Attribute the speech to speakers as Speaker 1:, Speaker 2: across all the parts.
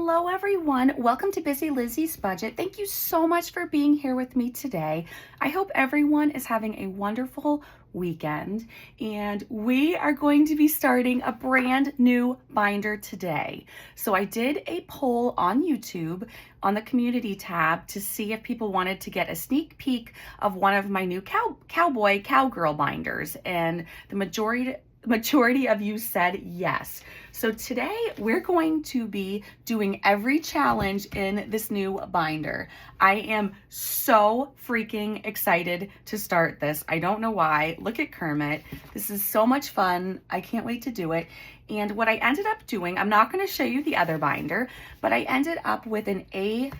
Speaker 1: Hello everyone, welcome to Busy Lizzie's Budget. Thank you so much for being here with me today. I hope everyone is having a wonderful weekend, and we are going to be starting a brand new binder today. So I did a poll on YouTube on the community tab to see if people wanted to get a sneak peek of one of my new cowgirl binders, and the majority of you said yes. So today we're going to be doing every challenge in this new binder. I am so freaking excited to start this. I don't know why. Look at Kermit. This is so much fun. I can't wait to do it. And what I ended up doing, I'm not going to show you the other binder, but I ended up with an A6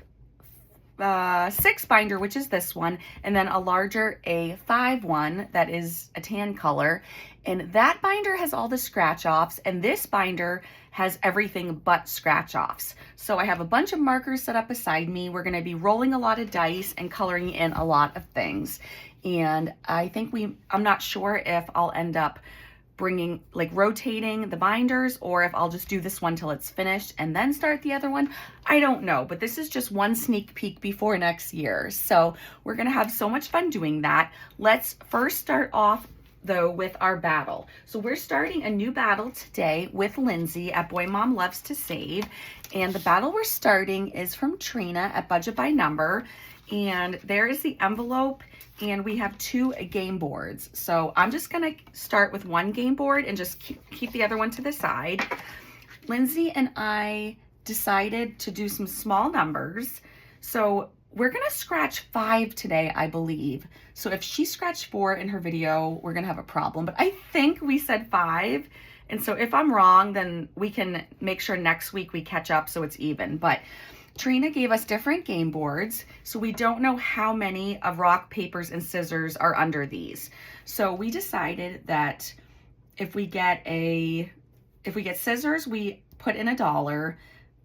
Speaker 1: binder, which is this one, and then a larger A5 one that is a tan color. And that binder has all the scratch offs, and this binder has everything but scratch offs. So I have a bunch of markers set up beside me. We're going to be rolling a lot of dice and coloring in a lot of things. And I think I'm not sure if I'll end up rotating the binders, or if I'll just do this one till it's finished and then start the other one. I don't know, but this is just one sneak peek before next year. So we're gonna have so much fun doing that. Let's first start off though with our battle. So we're starting a new battle today with Linsey at Boy Mom Loves to Save. And the battle we're starting is from Trina at Budget by Number. And there is the envelope, and we have 2 game boards. So I'm just gonna start with one game board and just keep the other one to the side. Linsey and I decided to do some small numbers. So we're gonna scratch 5 today, I believe. So if she scratched 4 in her video, we're gonna have a problem. But I think we said 5. And so if I'm wrong, then we can make sure next week we catch up so it's even. But Trina gave us different game boards, so we don't know how many of rock, papers, and scissors are under these. So we decided that if we get scissors, we put in $1,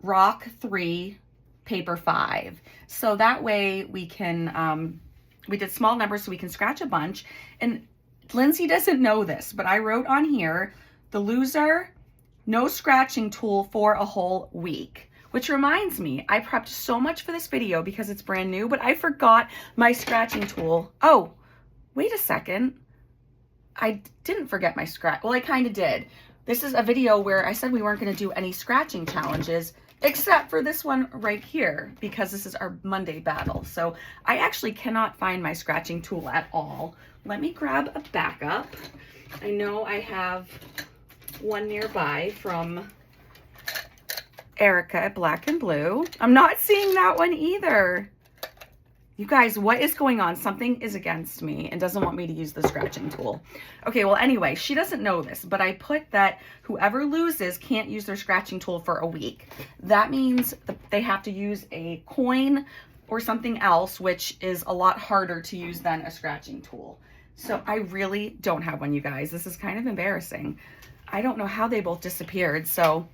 Speaker 1: rock 3, paper 5. So that way we can, we did small numbers so we can scratch a bunch. And Linsey doesn't know this, but I wrote on here, the loser, no scratching tool for a whole week. Which reminds me, I prepped so much for this video because it's brand new, but I forgot my scratching tool. Oh, wait a second. I didn't forget my scratch. Well, I kind of did. This is a video where I said we weren't going to do any scratching challenges, except for this one right here, because this is our Monday battle. So I actually cannot find my scratching tool at all. Let me grab a backup. I know I have one nearby from Erica at Black and Blue. I'm not seeing that one either. You guys, what is going on? Something is against me and doesn't want me to use the scratching tool. Okay, well, anyway, she doesn't know this, but I put that whoever loses can't use their scratching tool for a week. That means that they have to use a coin or something else, which is a lot harder to use than a scratching tool. So I really don't have one, you guys. This is kind of embarrassing. I don't know how they both disappeared, so...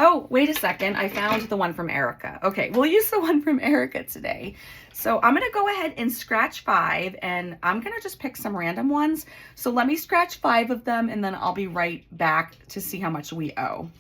Speaker 1: Oh, wait a second. I found the one from Erica. Okay, we'll use the one from Erica today. So I'm going to go ahead and scratch 5, and I'm going to just pick some random ones. So let me scratch 5 of them, and then I'll be right back to see how much we owe.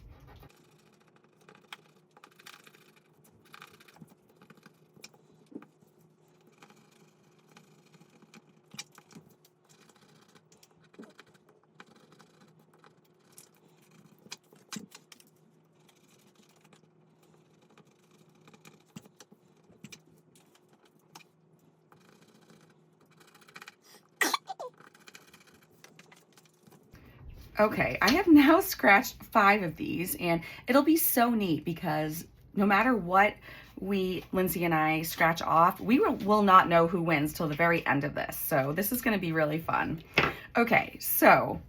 Speaker 1: Okay, I have now scratched 5 of these, and it'll be so neat because no matter what Linsey and I scratch off, we will not know who wins till the very end of this. So this is going to be really fun. Okay, so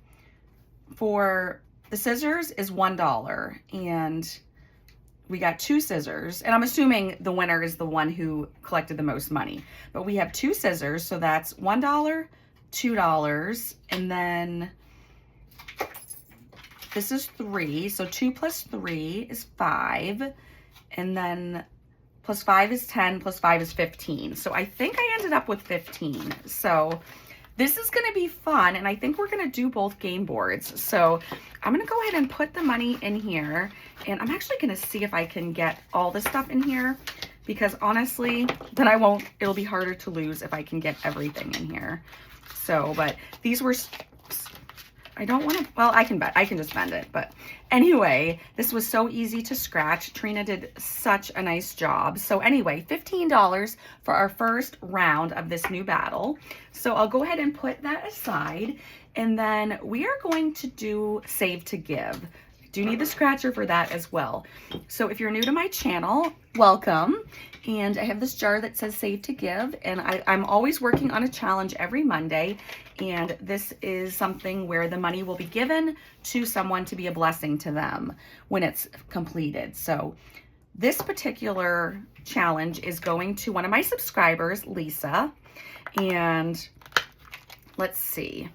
Speaker 1: for the scissors is $1, and we got 2 scissors, and I'm assuming the winner is the one who collected the most money. But we have 2 scissors, so that's $1, $2, and then this is 3, so 2 plus 3 is 5, and then plus 5 is 10, plus 5 is 15. So I think I ended up with 15. So this is going to be fun, and I think we're going to do both game boards. So I'm going to go ahead and put the money in here, and I'm actually going to see if I can get all this stuff in here, because honestly, then it'll be harder to lose if I can get everything in here. So, but these were, I don't want to, well, I can just spend it. But anyway, this was so easy to scratch. Trina did such a nice job. So anyway, $15 for our first round of this new battle. So I'll go ahead and put that aside. And then we are going to do Save to Give. I do need the scratcher for that as well. So if you're new to my channel, welcome. And I have this jar that says Save to Give, and I'm always working on a challenge every Monday, and this is something where the money will be given to someone to be a blessing to them when it's completed. So this particular challenge is going to one of my subscribers, Lisa, and let's see.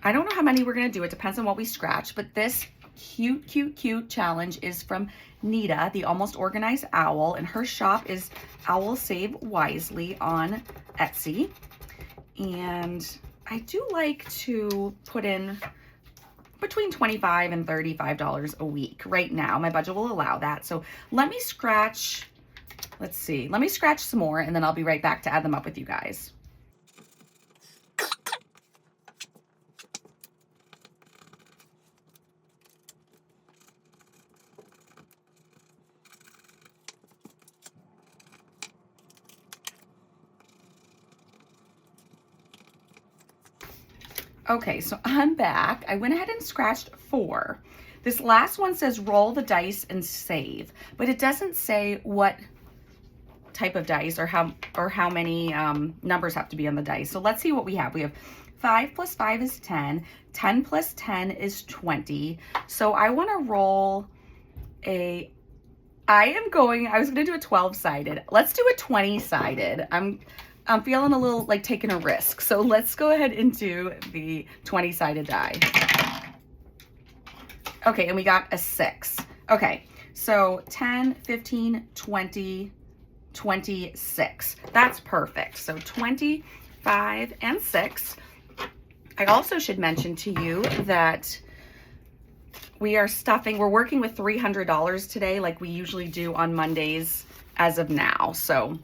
Speaker 1: I don't know how many we're going to do. It depends on what we scratch, but this cute challenge is from Nita, the Almost Organized Owl, and her shop is Owl Save Wisely on Etsy. And I do like to put in between $25 and $35 a week right now. My budget will allow that. So let me scratch, let's see, let me scratch some more, and then I'll be right back to add them up with you guys. Okay, so I'm back. I went ahead and scratched 4. This last one says roll the dice and save, but it doesn't say what type of dice or how many numbers have to be on the dice. So let's see what we have. We have 5 plus 5 is 10. 10 plus 10 is 20. So I want to roll I was going to do a 12-sided. Let's do a 20-sided. I'm feeling a little like taking a risk. So let's go ahead and do the 20-sided die. Okay, and we got a 6. Okay, so 10, 15, 20, 26. That's perfect. So 25 and 6. I also should mention to you that we're working with $300 today like we usually do on Mondays as of now. So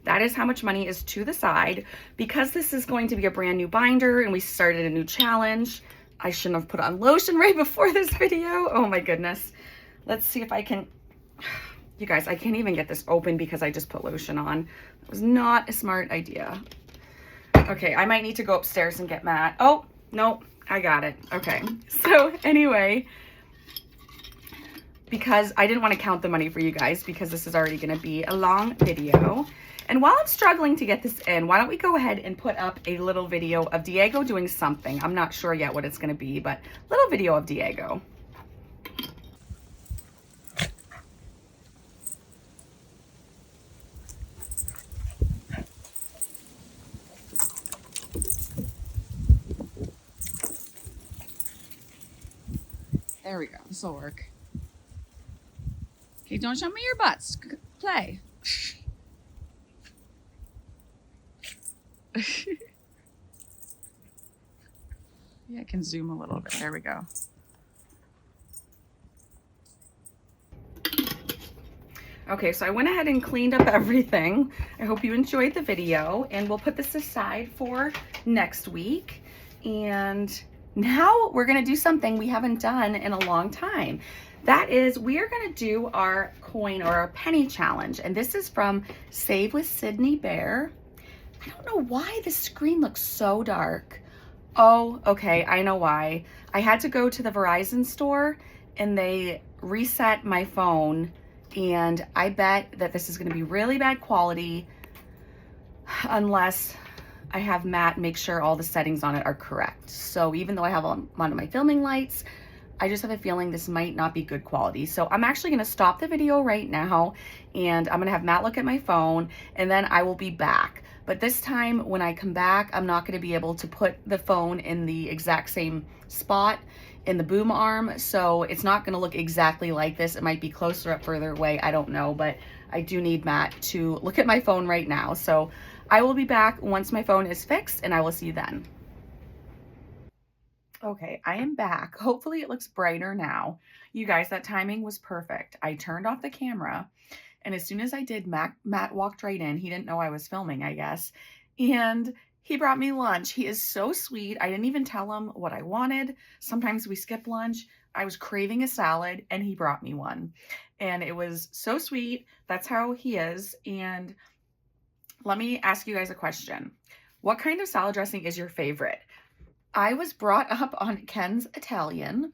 Speaker 1: that is how much money is to the side. Because this is going to be a brand new binder and we started a new challenge, I shouldn't have put on lotion right before this video. Oh my goodness. Let's see if I can, you guys, I can't even get this open because I just put lotion on. It was not a smart idea. Okay, I might need to go upstairs and get Matt. Oh, no, I got it. Okay, so anyway, because I didn't want to count the money for you guys because this is already going to be a long video. And while I'm struggling to get this in, why don't we go ahead and put up a little video of Diego doing something. I'm not sure yet what it's going to be, but little video of Diego. There we go. This will work. Okay, don't show me your butts. Play. Yeah, I can zoom a little bit. There we go. Okay, so I went ahead and cleaned up everything. I hope you enjoyed the video, and we'll put this aside for next week. And now we're gonna do something we haven't done in a long time. That is, we are gonna do our coin or our penny challenge. And this is from Save with Sydney Bear. I don't know why this screen looks so dark. Oh, okay, I know why. I had to go to the Verizon store and they reset my phone, and I bet that this is gonna be really bad quality unless I have Matt make sure all the settings on it are correct. So even though I have on my filming lights, I just have a feeling this might not be good quality. So I'm actually gonna stop the video right now, and I'm gonna have Matt look at my phone, and then I will be back. But this time when I come back, I'm not gonna be able to put the phone in the exact same spot in the boom arm. So it's not gonna look exactly like this. It might be closer up, further away, I don't know, but I do need Matt to look at my phone right now. So I will be back once my phone is fixed, and I will see you then. Okay, I am back. Hopefully it looks brighter now. You guys, that timing was perfect. I turned off the camera, and as soon as I did, Matt walked right in. He didn't know I was filming, I guess. And he brought me lunch. He is so sweet. I didn't even tell him what I wanted. Sometimes we skip lunch. I was craving a salad, and he brought me one. And it was so sweet. That's how he is. And let me ask you guys a question. What kind of salad dressing is your favorite? I was brought up on Ken's Italian,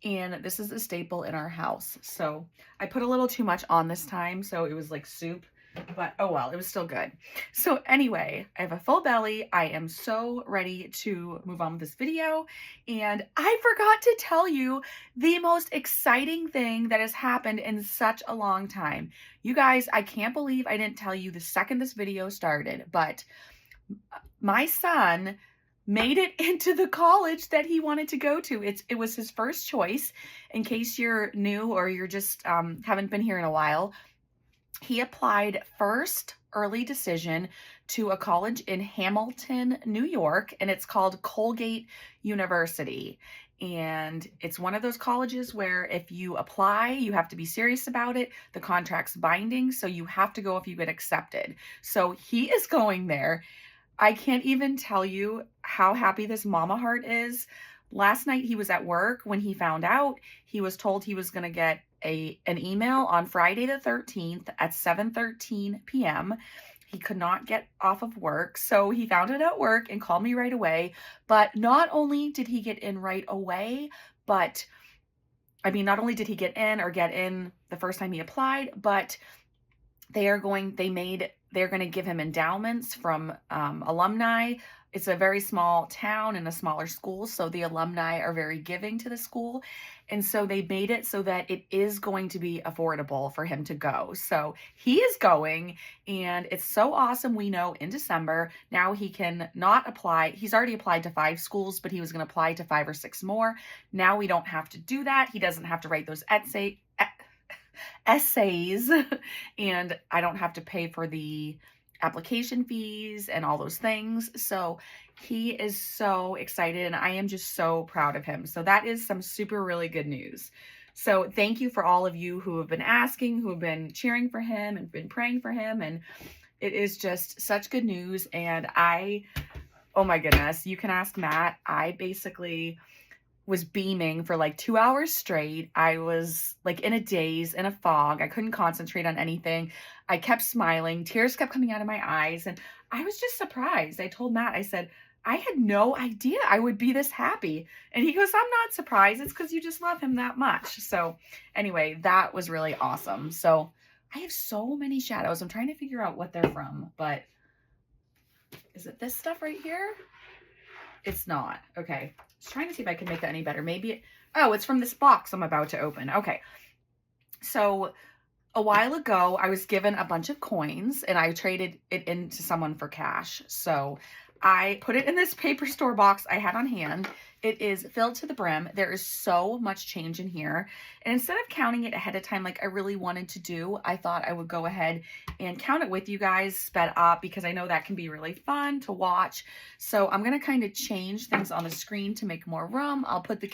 Speaker 1: and this is a staple in our house. So I put a little too much on this time, so it was like soup, but oh well, it was still good. So anyway, I have a full belly. I am so ready to move on with this video, and I forgot to tell you the most exciting thing that has happened in such a long time. You guys, I can't believe I didn't tell you the second this video started, but my son made it into the college that he wanted to go to. It was his first choice. In case you're new or you're just haven't been here in a while, he applied first early decision to a college in Hamilton, New York, and it's called Colgate University. And it's one of those colleges where if you apply, you have to be serious about it. The contract's binding, so you have to go if you get accepted. So he is going there. I can't even tell you how happy this mama heart is. Last night he was at work when he found out. He was told he was going to get an email on Friday the 13th at 7:13 p.m. He could not get off of work, so he found it at work and called me right away. But not only did he get in right away, but not only did he get in the first time he applied, but they're going to give him endowments from alumni. It's a very small town and a smaller school, so the alumni are very giving to the school. And so they made it so that it is going to be affordable for him to go. So he is going, and it's so awesome. We know in December, now he can not apply. He's already applied to 5 schools, but he was going to apply to 5 or 6 more. Now we don't have to do that. He doesn't have to write those essays and I don't have to pay for the application fees and all those things. So he is so excited, and I am just so proud of him. So that is some super really good news. So thank you for all of you who have been asking, who have been cheering for him and been praying for him. And it is just such good news. And oh my goodness, you can ask Matt. I basically was beaming for like 2 hours straight. I was like in a daze, in a fog. I couldn't concentrate on anything. I kept smiling. Tears kept coming out of my eyes. And I was just surprised. I told Matt, I said, I had no idea I would be this happy. And he goes, I'm not surprised. It's because you just love him that much. So anyway, that was really awesome. So I have so many shadows. I'm trying to figure out what they're from, but is it this stuff right here? It's not. Okay. I was trying to see if I can make that any better. Maybe, oh, it's from this box I'm about to open. Okay. So a while ago, I was given a bunch of coins and I traded it into someone for cash. So I put it in this paper store box I had on hand. It is filled to the brim. There is so much change in here. And instead of counting it ahead of time like I really wanted to do, I thought I would go ahead and count it with you guys sped up because I know that can be really fun to watch. So I'm going to kind of change things on the screen to make more room. I'll put the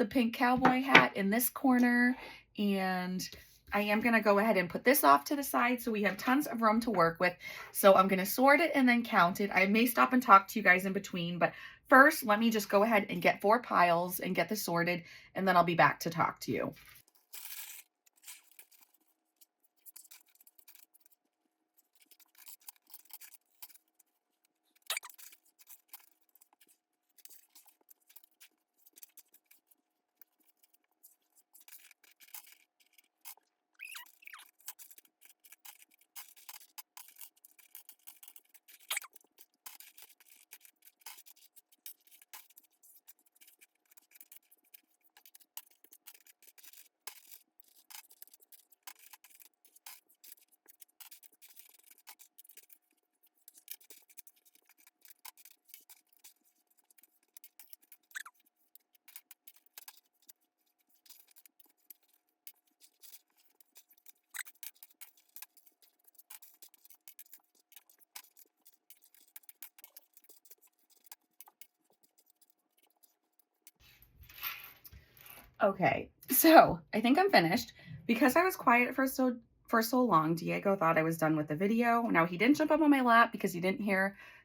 Speaker 1: pink cowboy hat in this corner, and I am going to go ahead and put this off to the side so we have tons of room to work with. So I'm going to sort it and then count it. I may stop and talk to you guys in between, but first let me just go ahead and get 4 piles and get this sorted, and then I'll be back to talk to you. Okay, so I think I'm finished. Because I was quiet for so long, Diego thought I was done with the video. Now, he didn't jump up on my lap because he didn't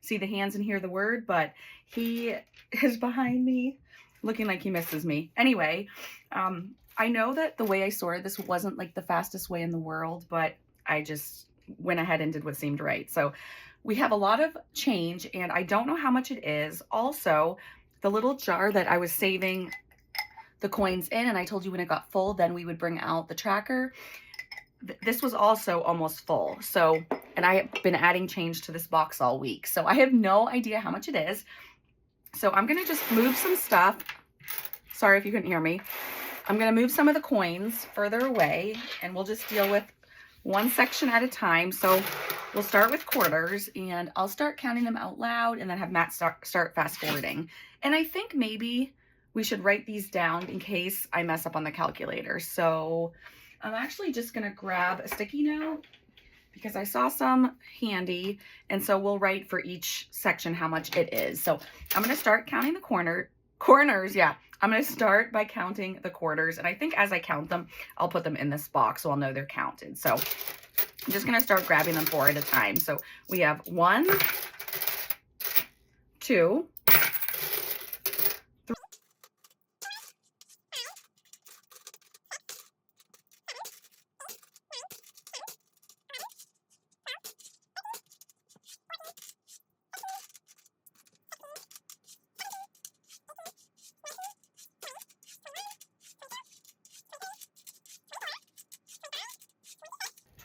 Speaker 1: see the hands and hear the word, but he is behind me looking like he misses me. Anyway, I know that the way I sorted this wasn't like the fastest way in the world, but I just went ahead and did what seemed right. So we have a lot of change, and I don't know how much it is. Also, the little jar that I was saving the coins in, and I told you when it got full, then we would bring out the tracker. This was also almost full. So, and I have been adding change to this box all week. So I have no idea how much it is. So I'm going to just move some stuff. Sorry if you couldn't hear me. I'm going to move some of the coins further away, and we'll just deal with one section at a time. So we'll start with quarters, and I'll start counting them out loud and then have Matt start fast forwarding. And I think maybe we should write these down in case I mess up on the calculator. So I'm actually just going to grab a sticky note because I saw some handy. And so we'll write for each section how much it is. So I'm going to start counting the corners. Yeah, I'm going to start by counting the quarters. And I think as I count them, I'll put them in this box so I'll know they're counted. So I'm just going to start grabbing them 4 at a time. So we have 1, 2,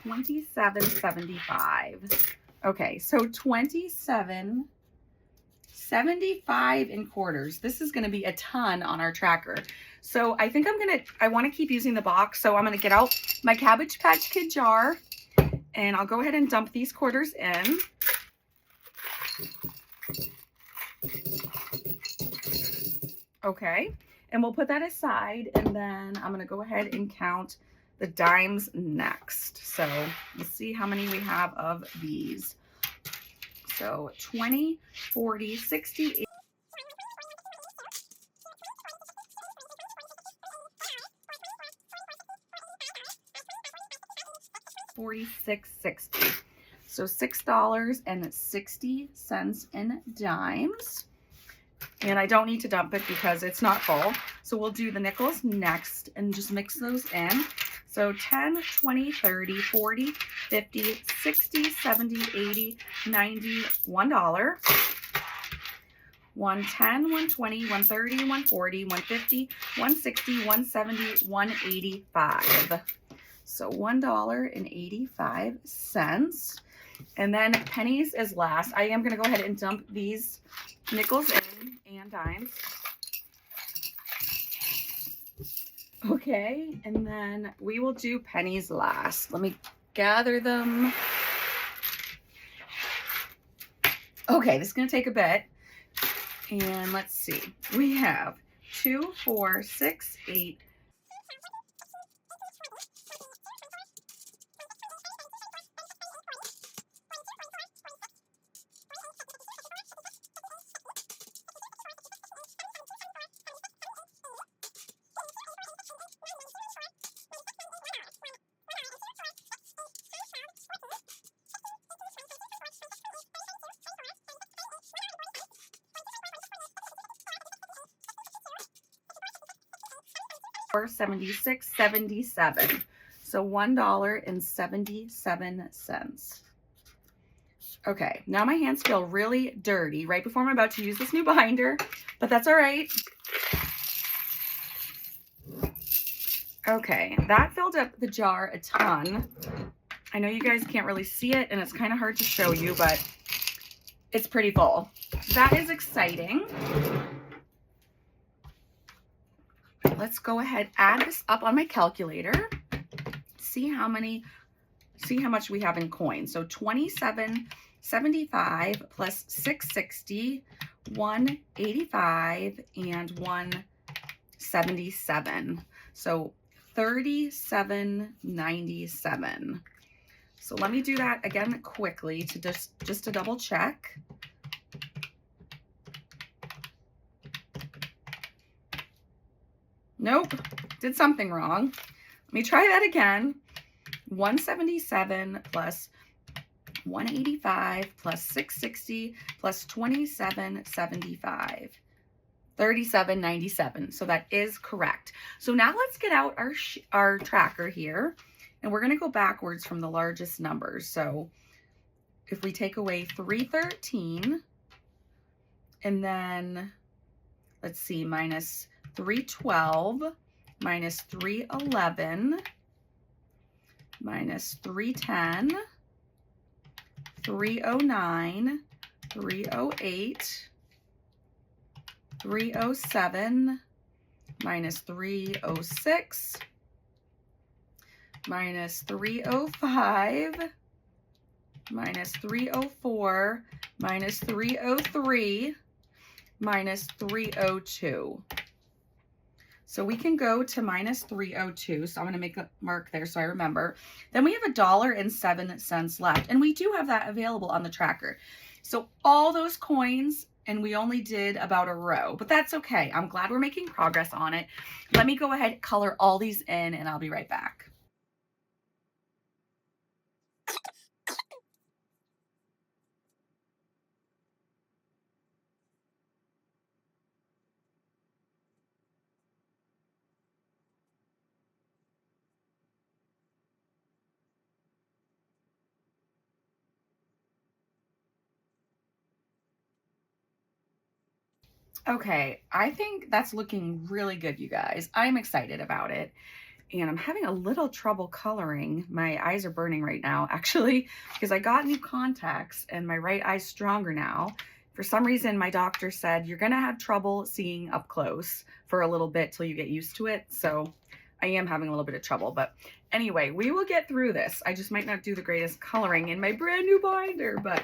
Speaker 1: 27.75. Okay, so 27.75 in quarters. This is going to be a ton on our tracker. So I think I want to keep using the box. So I'm going to get out my Cabbage Patch Kid jar, and I'll go ahead and dump these quarters in. Okay, and we'll put that aside, and then I'm going to go ahead and count the dimes next. So let's see how many we have of these. So 20, 40, 60, 80, 46, 60. So $6.60 in dimes. And I don't need to dump it because it's not full. So we'll do the nickels next and just mix those in. So 10, 20, 30, 40, 50, 60, 70, 80, 90, $1. 110, 120, 130, 140, 150, 160, 170, 185. So $1.85. And then pennies is last. I am going to go ahead and dump these nickels in and dimes. Okay, and then we will do pennies last. Let me gather them. Okay, this is going to take a bit. And let's see. We have 2, 4, 6, 8, 76, 77. So $1.77. Okay, now my hands feel really dirty right before I'm about to use this new binder, but that's all right. Okay, that filled up the jar a ton. I know you guys can't really see it, and it's kind of hard to show you, but it's pretty full. That is exciting. Let's go ahead, add this up on my calculator. See how much we have in coins. So 27.75 plus 660, 185, and 177. So 37.97. So let me do that again quickly to just to double check. Nope, did something wrong. Let me try that again. 177 plus 185 plus 660 plus 2775. 37.97. So that is correct. So now let's get out our tracker here, and we're going to go backwards from the largest numbers. So if we take away 313, and then let's see, minus 312, minus 311, minus 310, 309, 308, 307, minus 306, minus 305, minus 304, minus 303, minus 302. So we can go to minus 302. So I'm going to make a mark there so I remember. Then we have $1.07 left, and we do have that available on the tracker. So all those coins, and we only did about a row, but that's okay. I'm glad we're making progress on it. Let me go ahead and color all these in, and I'll be right back. Okay, I think that's looking really good, you guys. I'm excited about it. And I'm having a little trouble coloring. My eyes are burning right now, actually, because I got new contacts and my right eye's stronger now. For some reason, my doctor said, you're gonna have trouble seeing up close for a little bit till you get used to it. So I am having a little bit of trouble, but anyway, we will get through this. I just might not do the greatest coloring in my brand new binder, but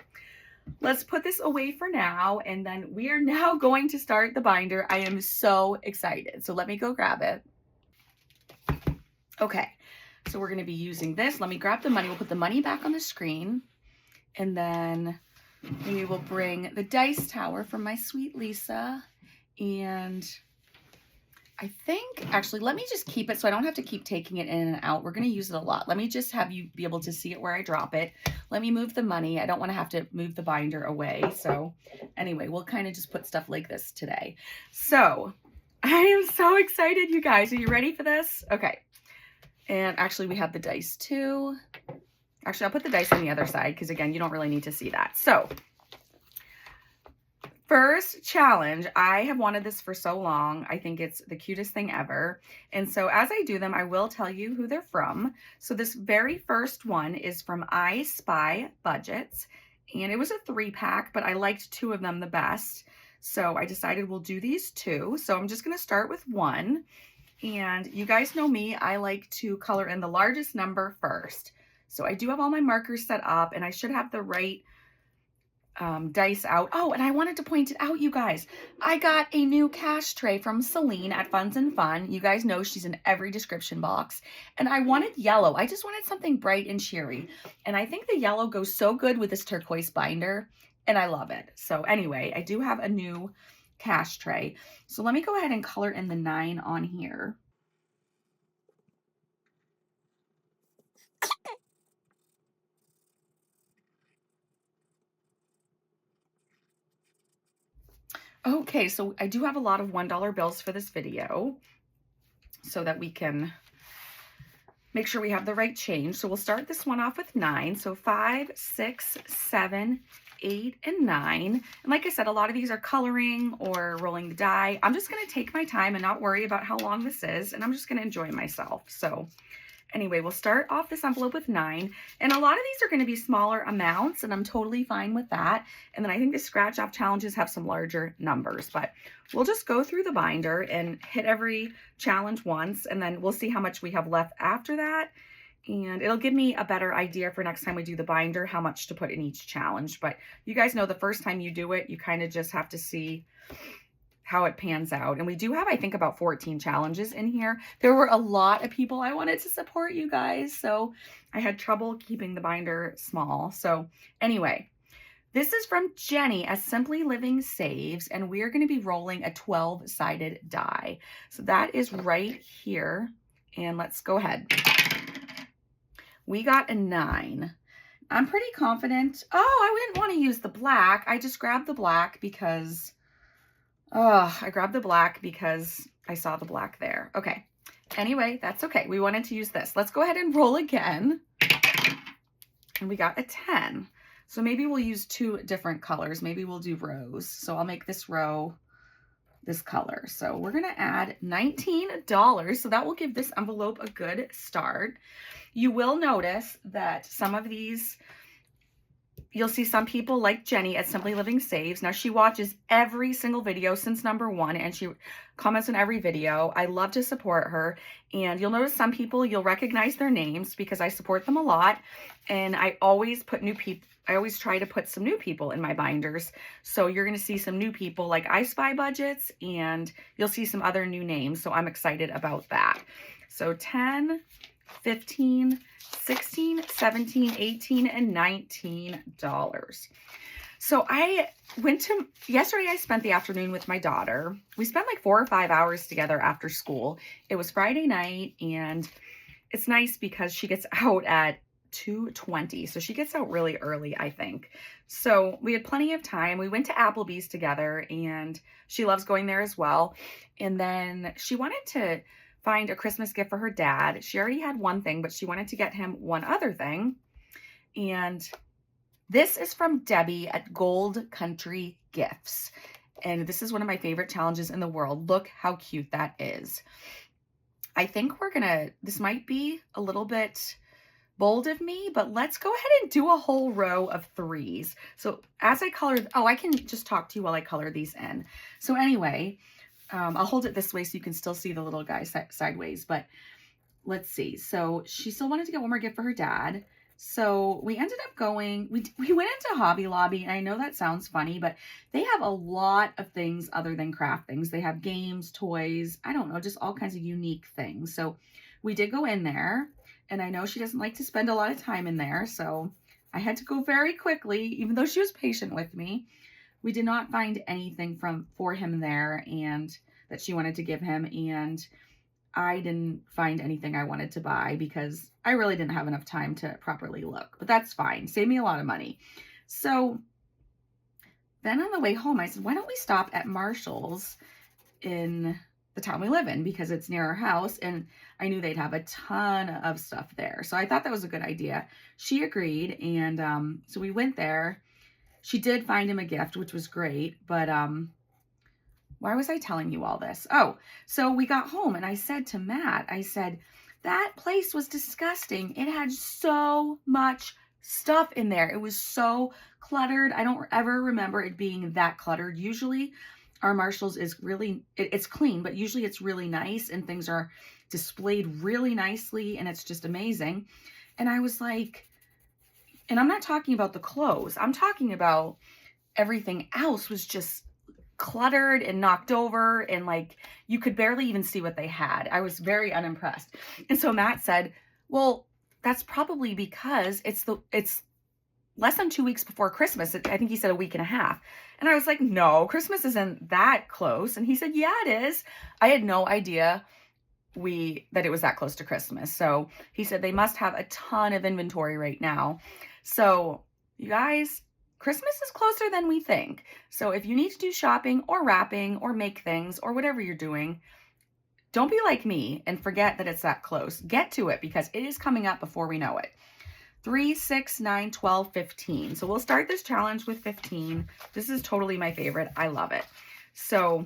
Speaker 1: let's put this away for now, and then we are now going to start the binder. I am so excited. So let me go grab it. Okay, so we're going to be using this. Let me grab the money. We'll put the money back on the screen, and then we will bring the dice tower from my sweet Lisa. And I think, actually, let me just keep it so I don't have to keep taking it in and out. We're going to use it a lot. Let me just have you be able to see it where I drop it. Let me move the money. I don't want to have to move the binder away. So anyway, we'll kind of just put stuff like this today. So I am so excited, you guys. Are you ready for this? Okay. And actually, we have the dice too. Actually, I'll put the dice on the other side because, again, you don't really need to see that. So first challenge, I have wanted this for so long. I think it's the cutest thing ever. And so as I do them, I will tell you who they're from. So this very first one is from I Spy Budgets. And it was a 3-pack, but I liked 2 of them the best. So I decided we'll do these 2. So I'm just going to start with 1. And you guys know me, I like to color in the largest number first. So I do have all my markers set up, and I should have the right dice out. Oh, and I wanted to point it out, you guys. I got a new cash tray from Celene at Funds and Fun. You guys know she's in every description box. And I wanted yellow. I just wanted something bright and cheery. And I think the yellow goes so good with this turquoise binder, and I love it. So anyway, I do have a new cash tray. So let me go ahead and color in the 9 on here. Okay, so I do have a lot of $1 bills for this video so that we can make sure we have the right change. So we'll start this one off with 9. So 5, 6, 7, 8, and 9. And like I said, a lot of these are coloring or rolling the die. I'm just going to take my time and not worry about how long this is, and I'm just going to enjoy myself. So anyway, we'll start off this envelope with 9. And a lot of these are going to be smaller amounts, and I'm totally fine with that. And then I think the scratch off challenges have some larger numbers, but we'll just go through the binder and hit every challenge once, and then we'll see how much we have left after that. And it'll give me a better idea for next time we do the binder, how much to put in each challenge. But you guys know the first time you do it, you kind of just have to see how it pans out. And we do have, I think, about 14 challenges in here. There were a lot of people I wanted to support, you guys, so I had trouble keeping the binder small. So anyway, This is from Jenny at Simply Living Saves, and we are going to be rolling a 12-sided die. So that is right here, and let's go ahead. We got a 9. I'm pretty confident. Oh, I didn't want to use the black. I just grabbed the black because, I grabbed the black because I saw the black there. Okay. Anyway, that's okay. We wanted to use this. Let's go ahead and roll again. And we got a 10. So maybe we'll use 2 different colors. Maybe we'll do rose. So I'll make this row this color. So we're going to add $19. So that will give this envelope a good start. You will notice that some of these, you'll see some people like Jenny at Simply Living Saves. Now she watches every single video since #1 and she comments on every video. I love to support her. And you'll notice some people, you'll recognize their names because I support them a lot. And I always put new people, I always try to put some new people in my binders. So you're going to see some new people like I Spy Budgets, and you'll see some other new names. So I'm excited about that. So 10, 15, 16, 17, 18, and $19. So yesterday I spent the afternoon with my daughter. We spent like 4 or 5 hours together after school. It was Friday night, and it's nice because she gets out at 2:20. So she gets out really early, I think. So we had plenty of time. We went to Applebee's together, and she loves going there as well. And then she wanted to find a Christmas gift for her dad. She already had one thing, but she wanted to get him one other thing. And this is from Debbie at Gold Country Gifts. And this is one of my favorite challenges in the world. Look how cute that is. I think this might be a little bit bold of me, but let's go ahead and do a whole row of 3s. So as I color, I can just talk to you while I color these in. So anyway, I'll hold it this way so you can still see the little guy sideways, but let's see. So she still wanted to get one more gift for her dad. So we ended up going, we went into Hobby Lobby, and I know that sounds funny, but they have a lot of things other than craft things. They have games, toys, I don't know, just all kinds of unique things. So we did go in there, and I know she doesn't like to spend a lot of time in there, so I had to go very quickly, even though she was patient with me. We did not find anything for him there and that she wanted to give him, and I didn't find anything I wanted to buy because I really didn't have enough time to properly look, but that's fine. Saved me a lot of money. So then on the way home, I said, why don't we stop at Marshall's in the town we live in, because it's near our house, and I knew they'd have a ton of stuff there. So I thought that was a good idea. She agreed, and so we went there. She did find him a gift, which was great, but why was I telling you all this? Oh, so we got home, and I said to Matt, I said, that place was disgusting. It had so much stuff in there. It was so cluttered. I don't ever remember it being that cluttered. Usually our Marshall's is really, it's clean, but usually it's really nice and things are displayed really nicely and it's just amazing. And I was like, and I'm not talking about the clothes. I'm talking about everything else was just cluttered and knocked over, and like you could barely even see what they had. I was very unimpressed. And so Matt said, well, that's probably because it's less than 2 weeks before Christmas. I think he said a week and a half. And I was like, no, Christmas isn't that close. And he said, yeah, it is. I had no idea that it was that close to Christmas. So he said they must have a ton of inventory right now. So you guys, Christmas is closer than we think. So if you need to do shopping or wrapping or make things or whatever you're doing, don't be like me and forget that it's that close. Get to it because it is coming up before we know it. 3, 6, 9, 12, 15. So we'll start this challenge with 15. This is totally my favorite. I love it. So,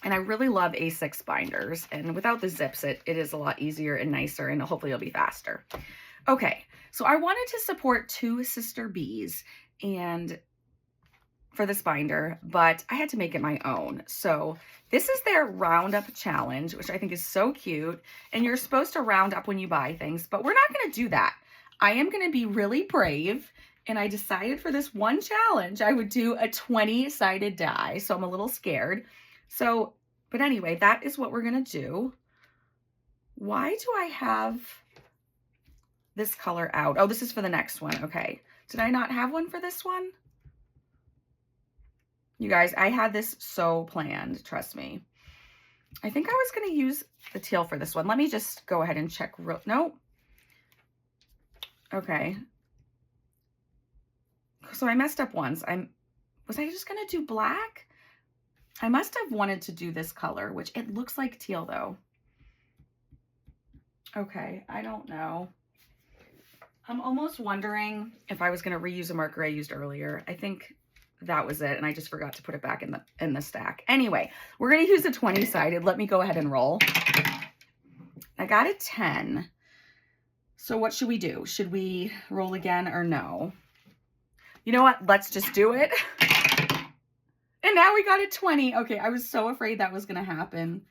Speaker 1: and I really love A6 binders. And without the zips, it is a lot easier and nicer, and hopefully it'll be faster. Okay, so I wanted to support 2 sister bees and for this binder, but I had to make it my own. So this is their roundup challenge, which I think is so cute. And you're supposed to round up when you buy things, but we're not going to do that. I am going to be really brave, and I decided for this one challenge, I would do a 20-sided die, so I'm a little scared. So, but anyway, that is what we're going to do. Why do I have this color out? Oh, this is for the next one. Okay. Did I not have one for this one? You guys, I had this so planned, trust me. I think I was going to use the teal for this one. Let me just go ahead and check. No. Okay. So I messed up once. Was I just going to do black? I must have wanted to do this color, which it looks like teal though. Okay, I don't know. I'm almost wondering if I was going to reuse a marker I used earlier. I think that was it, and I just forgot to put it back in the stack. Anyway, we're going to use a 20-sided. Let me go ahead and roll. I got a 10. So what should we do? Should we roll again or no? You know what? Let's just do it. And now we got a 20. Okay, I was so afraid that was going to happen.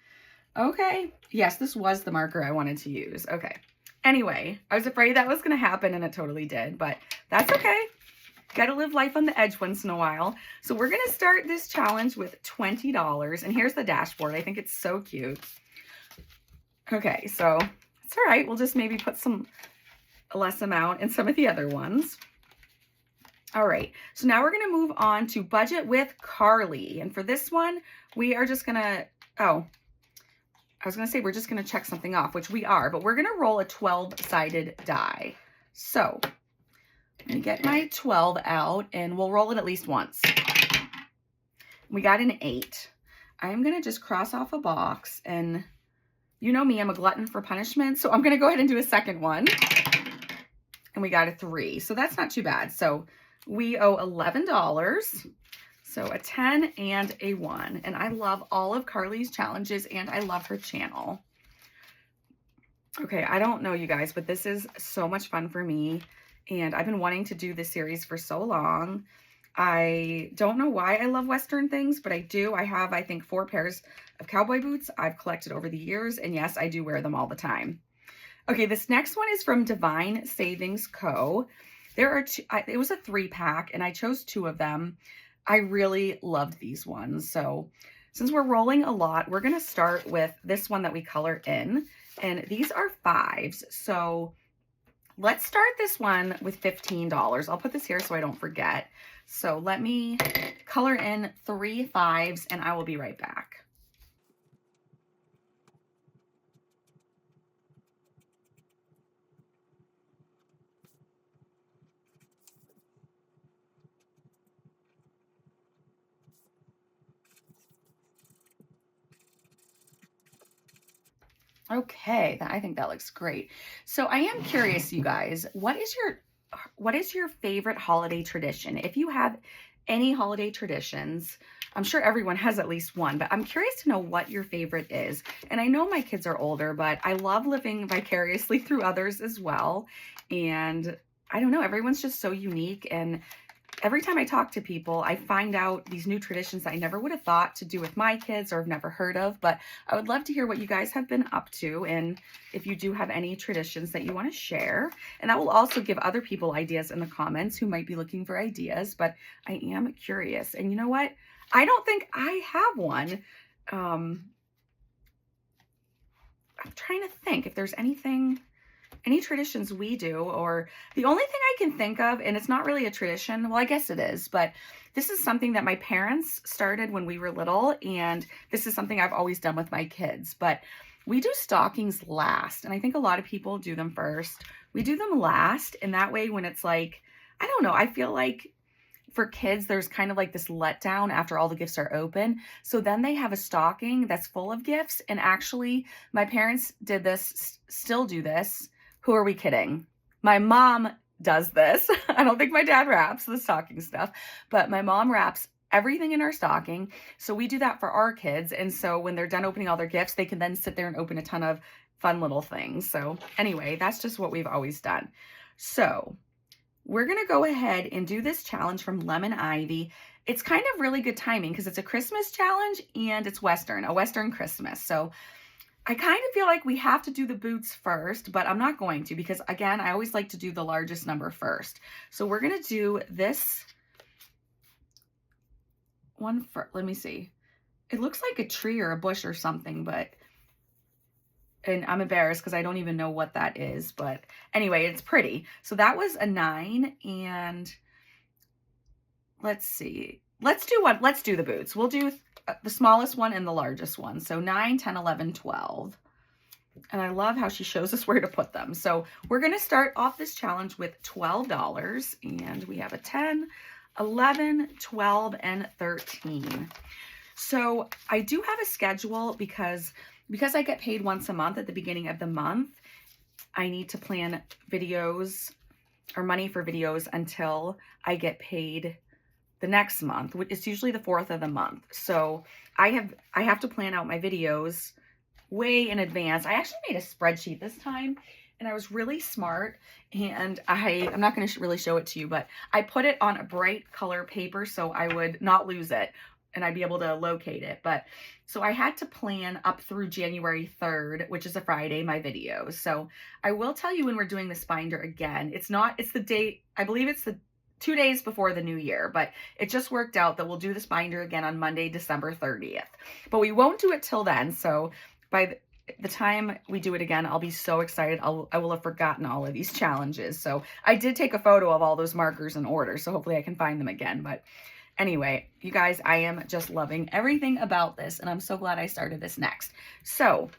Speaker 1: Okay. Yes, this was the marker I wanted to use. Okay. Anyway, I was afraid that was going to happen, and it totally did, but that's okay. Got to live life on the edge once in a while. So we're going to start this challenge with $20, and here's the dashboard. I think it's so cute. Okay, so it's all right. We'll just maybe put a less amount in some of the other ones. All right, so now we're going to move on to budget with Carly. And for this one, we are just going to, I was going to say we're just going to check something off, which we are, but we're going to roll a 12-sided die. So I'm going to get my 12 out, and we'll roll it at least once. We got an 8. I'm going to just cross off a box, and you know me, I'm a glutton for punishment, so I'm going to go ahead and do a second one. And we got a 3, so that's not too bad. So we owe $11. So a 10 and a 1. And I love all of Carly's challenges, and I love her channel. Okay, I don't know you guys, but this is so much fun for me. And I've been wanting to do this series for so long. I don't know why I love Western things, but I do. I have, I think, 4 pairs of cowboy boots I've collected over the years. And yes, I do wear them all the time. Okay, this next one is from Divine Savings Co. There are two, it was a 3-pack, and I chose 2 of them. I really loved these ones. So since we're rolling a lot, we're going to start with this one that we color in. And these are 5s. So let's start this one with $15. I'll put this here so I don't forget. So let me color in 3 5s, and I will be right back. Okay, I think that looks great. So I am curious, you guys, what is your favorite holiday tradition? If you have any holiday traditions, I'm sure everyone has at least one, but I'm curious to know what your favorite is. And I know my kids are older, but I love living vicariously through others as well. And I don't know, everyone's just so unique, and every time I talk to people, I find out these new traditions that I never would have thought to do with my kids or have never heard of. But I would love to hear what you guys have been up to, and if you do have any traditions that you want to share. And that will also give other people ideas in the comments who might be looking for ideas, but I am curious. And you know what? I don't think I have one. I'm trying to think if there's any traditions we do, or the only thing I can think of, and it's not really a tradition, well, I guess it is, but this is something that my parents started when we were little, and this is something I've always done with my kids, but we do stockings last, and I think a lot of people do them first. We do them last, and that way when it's like, I don't know, I feel like for kids, there's kind of like this letdown after all the gifts are open. So then they have a stocking that's full of gifts, and actually, my parents did this, still do this. Who are we kidding? My mom does this. I don't think my dad wraps the stocking stuff, but my mom wraps everything in our stocking. So we do that for our kids. And so when they're done opening all their gifts, they can then sit there and open a ton of fun little things. So anyway, that's just what we've always done. So we're going to go ahead and do this challenge from Lemon Ivy. It's kind of really good timing because it's a Christmas challenge and it's Western, a Western Christmas. So I kind of feel like we have to do the boots first, but I'm not going to because, again, I always like to do the largest number first. So we're going to do this one first. Let me see. It looks like a tree or a bush or something, and I'm embarrassed because I don't even know what that is. But anyway, it's pretty. So that was a 9, and let's see. let's do the boots. We'll do the smallest one and the largest one. So 9, 10, 11, 12. And I love how she shows us where to put them. So we're going to start off this challenge with $12. And we have a 10, 11, 12, and 13. So I do have a schedule because I get paid once a month at the beginning of the month. I need to plan videos or money for videos until I get paid the next month. It's usually the 4th of the month. So I have to plan out my videos way in advance. I actually made a spreadsheet this time, and I was really smart, and I'm not going to really show it to you, but I put it on a bright color paper so I would not lose it and I'd be able to locate it. But so I had to plan up through January 3rd, which is a Friday, my videos. So I will tell you when we're doing this binder again. It's the date, I believe it's the 2 days before the new year, but it just worked out that we'll do this binder again on Monday, December 30th. But we won't do it till then. So by the time we do it again, I'll be so excited. I will have forgotten all of these challenges. So I did take a photo of all those markers in order, so hopefully I can find them again. But anyway, you guys, I am just loving everything about this, and I'm so glad I started this next. So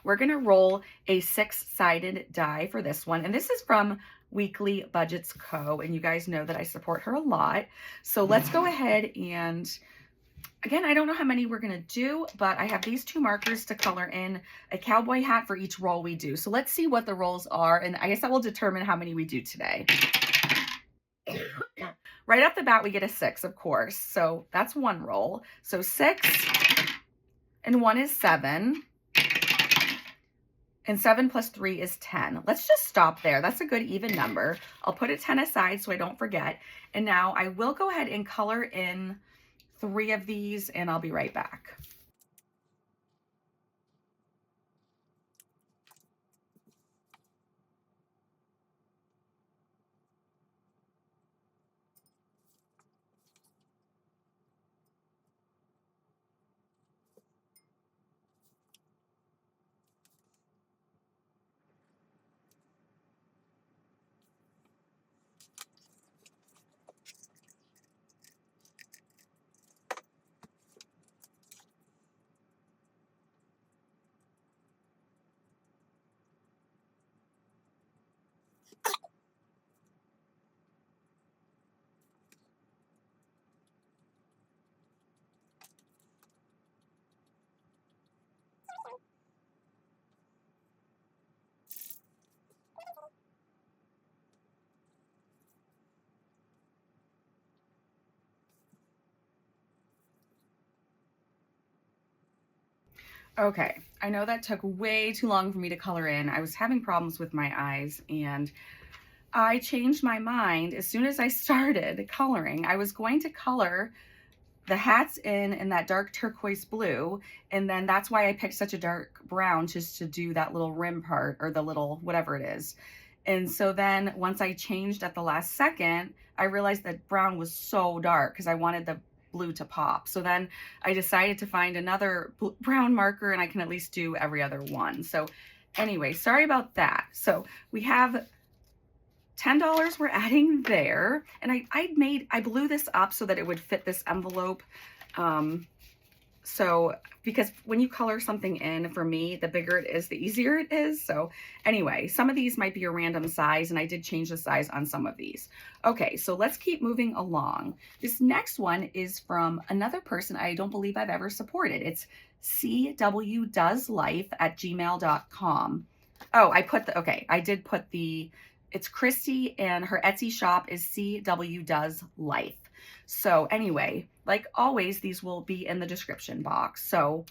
Speaker 1: we're going to roll a 6-sided die for this one, and this is from Weekly Budgets Co., and you guys know that I support her a lot. So let's go ahead and, again, I don't know how many we're going to do, but I have these 2 markers to color in a cowboy hat for each roll we do. So let's see what the rolls are, and I guess that will determine how many we do today. Right off the bat, we get a 6, of course. So that's 1 roll. So 6 and 1 is 7. And 7 plus 3 is 10. Let's just stop there. That's a good even number. I'll put a 10 aside so I don't forget. And now I will go ahead and color in 3 of these, and I'll be right back. Okay, I know that took way too long for me to color in. I was having problems with my eyes, and I changed my mind as soon as I started coloring. I was going to color the hats in that dark turquoise blue, and then that's why I picked such a dark brown, just to do that little rim part, or the little whatever it is. And so then once I changed at the last second, I realized that brown was so dark because I wanted the blue to pop. So then I decided to find another brown marker, and I can at least do every other one. So anyway, sorry about that. So we have $10 we're adding there, and I blew this up so that it would fit this envelope. So because when you color something in, for me, the bigger it is, the easier it is. So anyway, some of these might be a random size, and I did change the size on some of these. Okay, so let's keep moving along. This next one is from another person I don't believe I've ever supported. It's cwdoeslife@gmail.com. Oh, I did put it's Christy, and her Etsy shop is cwdoeslife. So anyway, like always, these will be in the description box. So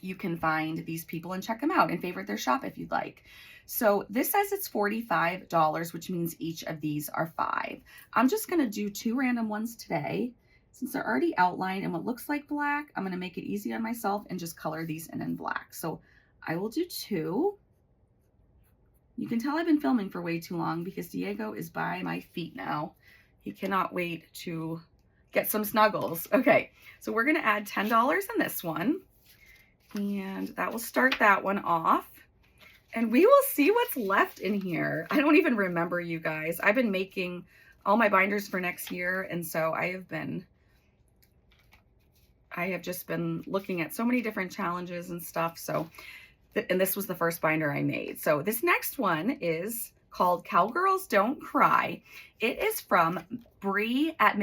Speaker 1: you can find these people and check them out and favorite their shop if you'd like. So this says it's $45, which means each of these are 5. I'm just going to do 2 random ones today. Since they're already outlined and what looks like black, I'm going to make it easy on myself and just color these in black. So I will do 2. You can tell I've been filming for way too long because Diego is by my feet now. He cannot wait to get some snuggles. Okay, so we're gonna add $10 in this one, and that will start that one off. And we will see what's left in here. I don't even remember, you guys. I've been making all my binders for next year, and so I have been I have just been looking at so many different challenges and stuff. So, and this was the first binder I made. So this next one is called Cowgirls Don't Cry. It is from Bree at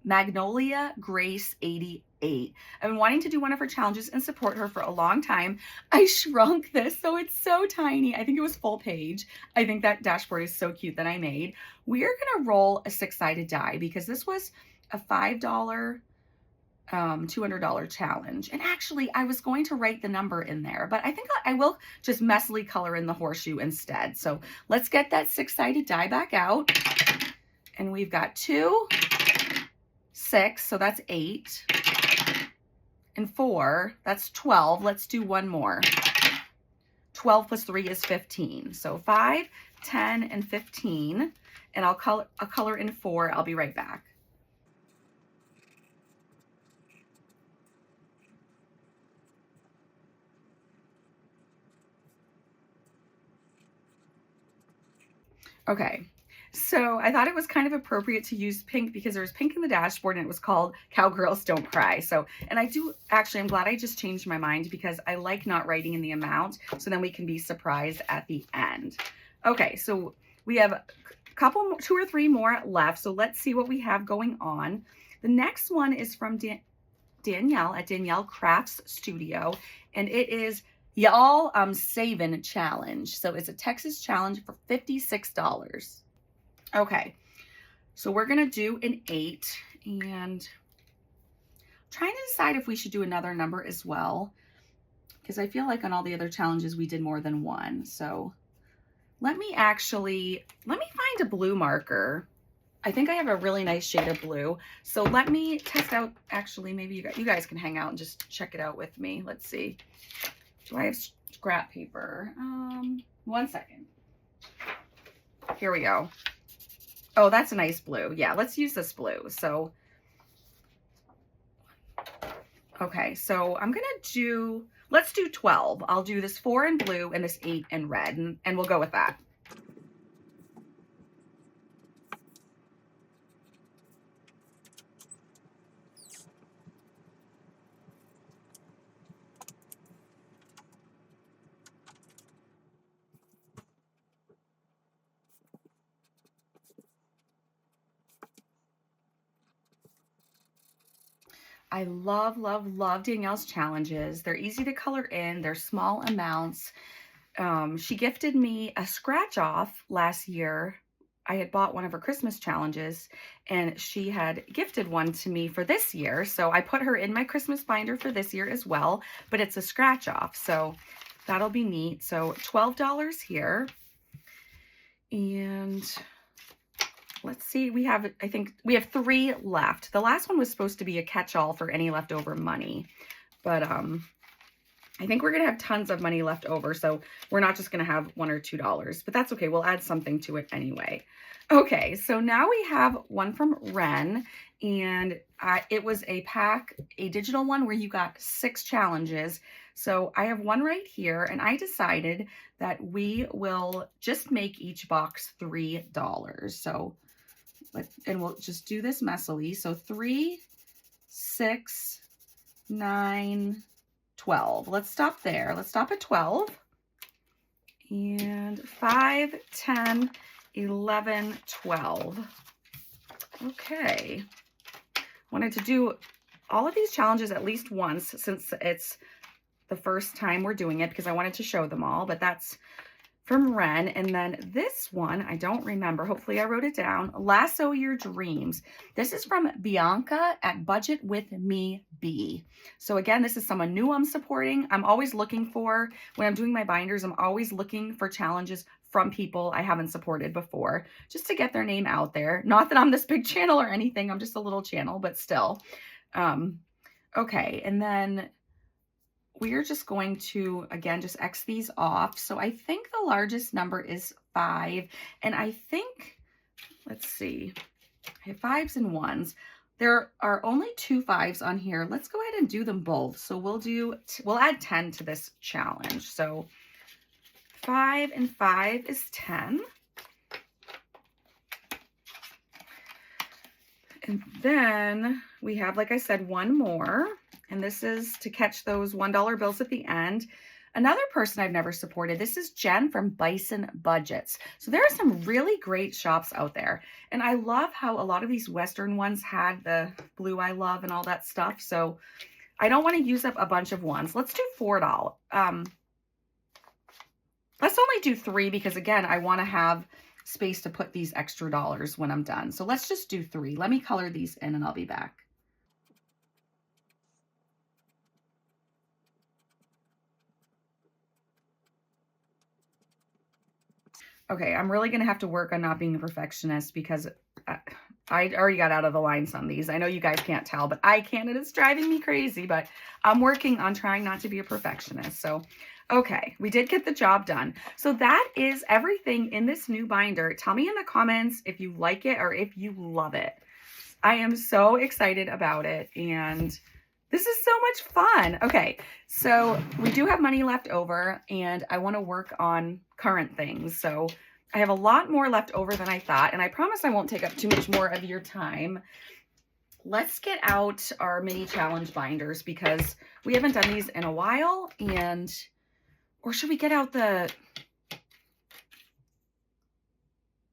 Speaker 1: Magnolia Grace 88. I've been wanting to do one of her challenges and support her for a long time. I shrunk this, so it's so tiny. I think it was full page. I think that dashboard is so cute that I made. We are gonna roll a 6-sided die because this was a $5 $200 challenge. And actually I was going to write the number in there, but I think I will just messily color in the horseshoe instead. So let's get that 6-sided die back out. And we've got 2, 6, so that's 8, and 4, that's 12. Let's do one more. 12 plus 3 is 15. So 5, 10, and 15. And I'll color in 4. I'll be right back. Okay, so I thought it was kind of appropriate to use pink because there was pink in the dashboard and it was called Cowgirls Don't Cry. So, and I do actually, I'm glad I just changed my mind because I like not writing in the amount, so then we can be surprised at the end. Okay, so we have a couple, 2 or 3 more left. So let's see what we have going on. The next one is from Danielle at Danielle Crafts Studio, and it is Y'all Saving Challenge. So it's a Texas challenge for $56. Okay, so we're gonna do an 8, and I'm trying to decide if we should do another number as well, because I feel like on all the other challenges we did more than one. So let me find a blue marker. I think I have a really nice shade of blue. So let me test out, actually, maybe you guys can hang out and just check it out with me. Let's see. Do I have scrap paper? 1 second. Here we go. Oh, that's a nice blue. Yeah, let's use this blue. So, okay, so I'm gonna let's do 12. I'll do this 4 in blue and this 8 in red, and we'll go with that. I love, love, love Danielle's challenges. They're easy to color in. They're small amounts. She gifted me a scratch off last year. I had bought one of her Christmas challenges and she had gifted one to me for this year. So I put her in my Christmas binder for this year as well, but it's a scratch off. So that'll be neat. So $12 here. And let's see, I think we have 3 left. The last one was supposed to be a catch-all for any leftover money, but I think we're gonna have tons of money left over, so we're not just gonna have $1 or $2, but that's okay. We'll add something to it anyway. Okay, so now we have one from Ren, and it was a digital one where you got 6 challenges. So I have one right here, and I decided that we will just make each box $3. So and we'll just do this messily. So 3, 6, 9, 12. Let's stop there. Let's stop at 12. And 5, 10, 11, 12. Okay. Wanted to do all of these challenges at least once since it's the first time we're doing it because I wanted to show them all, but that's from Ren. And then this one, I don't remember. Hopefully I wrote it down. Lasso Your Dreams. This is from Bianca at Budget With Me B. So again, this is someone new I'm supporting. I'm always looking for, when I'm doing my binders, I'm always looking for challenges from people I haven't supported before, just to get their name out there. Not that I'm this big channel or anything. I'm just a little channel, but still. Okay, and then we're just going to, again, just X these off. So I think the largest number is 5. And I think, let's see, I have 5s and 1s. There are only 2 5s on here. Let's go ahead and do them both. So we'll add 10 to this challenge. So 5 and 5 is 10. And then we have, like I said, one more, and this is to catch those $1 bills at the end. Another person I've never supported, this is Jen from BusyLizzysBudget. So there are some really great shops out there. And I love how a lot of these Western ones had the blue I love and all that stuff. So I don't want to use up a bunch of ones. Let's do $4. Let's only do 3 because, again, I want to have space to put these extra dollars when I'm done. So let's just do 3. Let me color these in and I'll be back. Okay, I'm really going to have to work on not being a perfectionist because I already got out of the lines on these. I know you guys can't tell, but I can, and it's driving me crazy, but I'm working on trying not to be a perfectionist. So, okay, we did get the job done. So that is everything in this new binder. Tell me in the comments if you like it or if you love it. I am so excited about it, and this is so much fun. Okay, so we do have money left over, and I want to work on current things. So I have a lot more left over than I thought, and I promise I won't take up too much more of your time. Let's get out our mini challenge binders because we haven't done these in a while, and or should we get out the...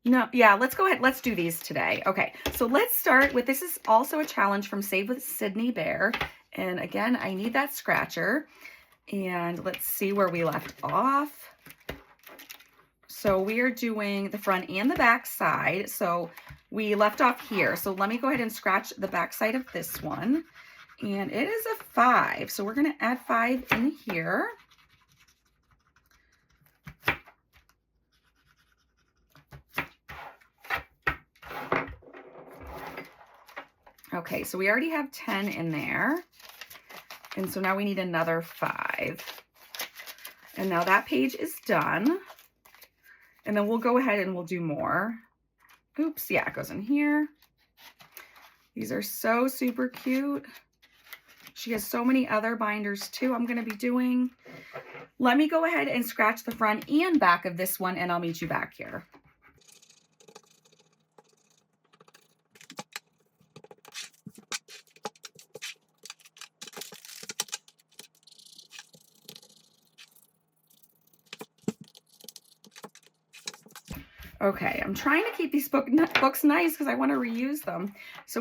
Speaker 1: No, yeah, let's go ahead. Let's do these today. Okay, so let's start with, this is also a challenge from Save with Sydney Bear. And again, I need that scratcher. And let's see where we left off. So we are doing the front and the back side. So we left off here. So let me go ahead and scratch the back side of this one. And it is a 5. So we're going to add 5 in here. Okay, so we already have 10 in there. And so now we need another 5. And now that page is done. And then we'll go ahead and we'll do more. Oops, yeah, it goes in here. These are so super cute. She has so many other binders too I'm going to be doing. Let me go ahead and scratch the front and back of this one, and I'll meet you back here. Okay, I'm trying to keep these books nice because I want to reuse them. So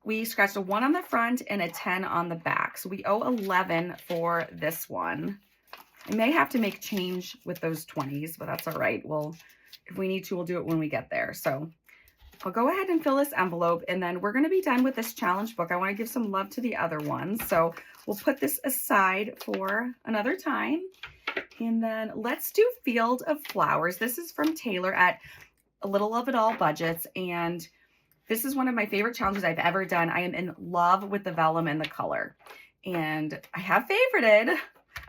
Speaker 1: we scratched a 1 on the front and a 10 on the back. So we owe 11 for this one. I may have to make change with those 20s, but that's all right. Well, if we need to, we'll do it when we get there. So I'll go ahead and fill this envelope, and then we're going to be done with this challenge book. I want to give some love to the other ones. So we'll put this aside for another time. And then let's do Field of Flowers. This is from Taylor at A Little of It All Budgets. And this is one of my favorite challenges I've ever done. I am in love with the vellum and the color. And I have favorited.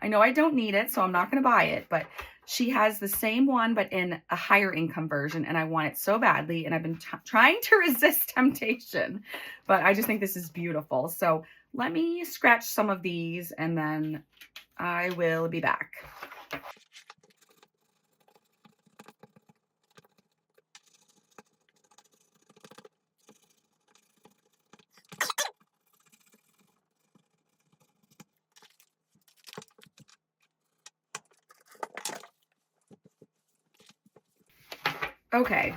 Speaker 1: I know I don't need it, so I'm not going to buy it. But she has the same one, but in a higher income version. And I want it so badly. And I've been trying to resist temptation. But I just think this is beautiful. So let me scratch some of these, and then I will be back. Okay,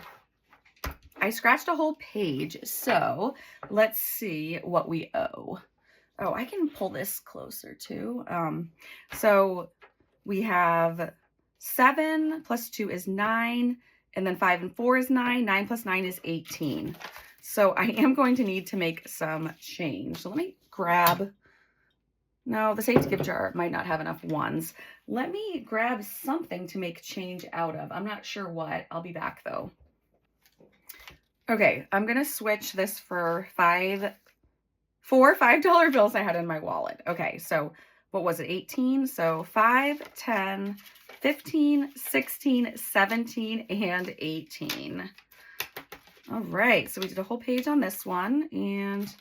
Speaker 1: I scratched a whole page, so let's see what we owe. Oh, I can pull this closer too. So we have 7 plus 2 is 9, and then 5 and 4 is 9. 9 plus 9 is 18. So I am going to need to make some change. So let me grab... No, the safety gift jar might not have enough ones. Let me grab something to make change out of. I'm not sure what. I'll be back though. Okay, I'm going to switch this for 4 $5 bills I had in my wallet. Okay, so what was it? 18? So 5, 10, 15, 16, 17, and 18. All right, so we did a whole page on this one, and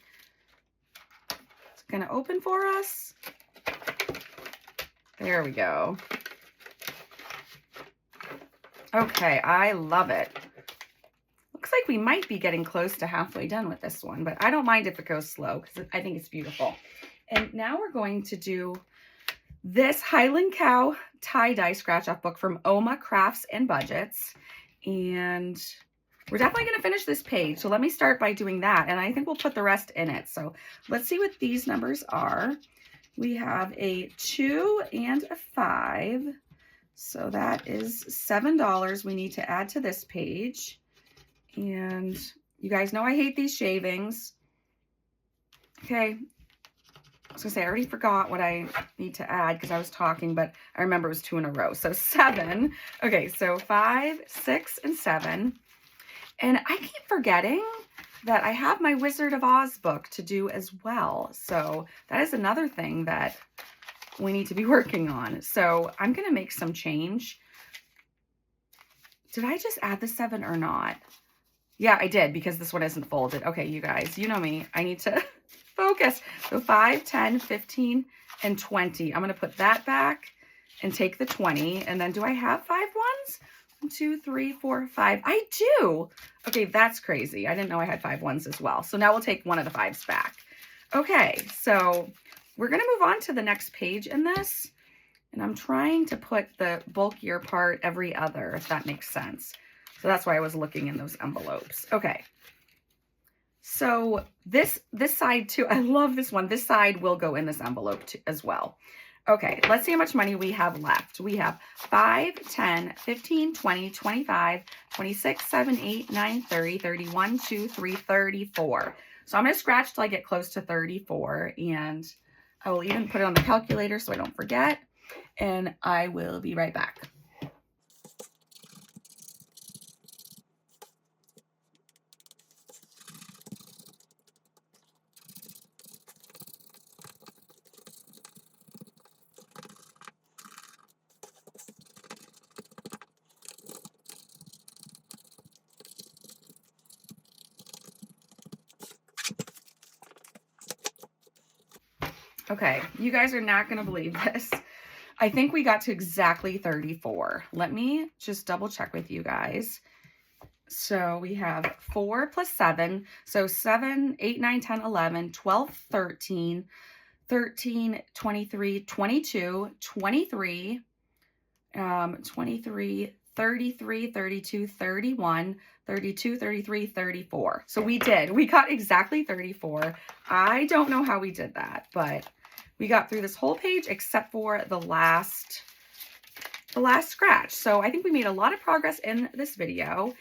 Speaker 1: going to open for us. There we go. Okay, I love it. Looks like we might be getting close to halfway done with this one, but I don't mind if it goes slow because I think it's beautiful. And now we're going to do this Highland Cow tie-dye scratch-off book from Oma Crafts and Budgets. And we're definitely going to finish this page. So let me start by doing that. And I think we'll put the rest in it. So let's see what these numbers are. We have a 2 and a 5. So that is $7 we need to add to this page. And you guys know I hate these shavings. Okay. I was gonna say, I already forgot what I need to add because I was talking, but I remember it was 2 in a row. So 7. Okay, so 5, 6, and 7. And I keep forgetting that I have my Wizard of Oz book to do as well. So that is another thing that we need to be working on. So I'm gonna make some change. Did I just add the 7 or not? Yeah, I did because this one isn't folded. Okay, you guys, you know me. I need to focus. So 5, 10, 15, and 20. I'm going to put that back and take the 20. And then do I have 5 ones? 1, 2, 3, 4, 5. I do. Okay, that's crazy. I didn't know I had 5 ones as well. So now we'll take one of the 5s back. Okay, so we're going to move on to the next page in this. And I'm trying to put the bulkier part every other, if that makes sense. So that's why I was looking in those envelopes. Okay. So this side too, I love this one. This side will go in this envelope too, as well. Okay, let's see how much money we have left. We have 5, 10, 15, 20, 25, 26, 7, 8, 9, 30, 31, 2, 3, 34. So I'm going to scratch till I get close to 34, and I will even put it on the calculator so I don't forget, and I will be right back. Okay, you guys are not going to believe this. I think we got to exactly 34. Let me just double check with you guys. So we have 4 plus 7. So 7, 8, 9, 10, 11, 12, 13, 13, 23, 22, 23, 23, 33, 32, 31, 32, 33, 34. So we got exactly 34. I don't know how we did that, but we got through this whole page except for the last scratch. So I think we made a lot of progress in this video,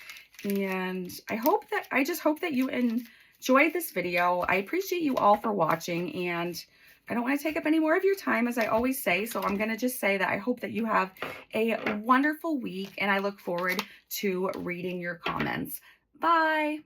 Speaker 1: and I just hope that you enjoyed this video. I appreciate you all for watching, and I don't want to take up any more of your time, as I always say, so I'm going to just say that I hope that you have a wonderful week, and I look forward to reading your comments. Bye!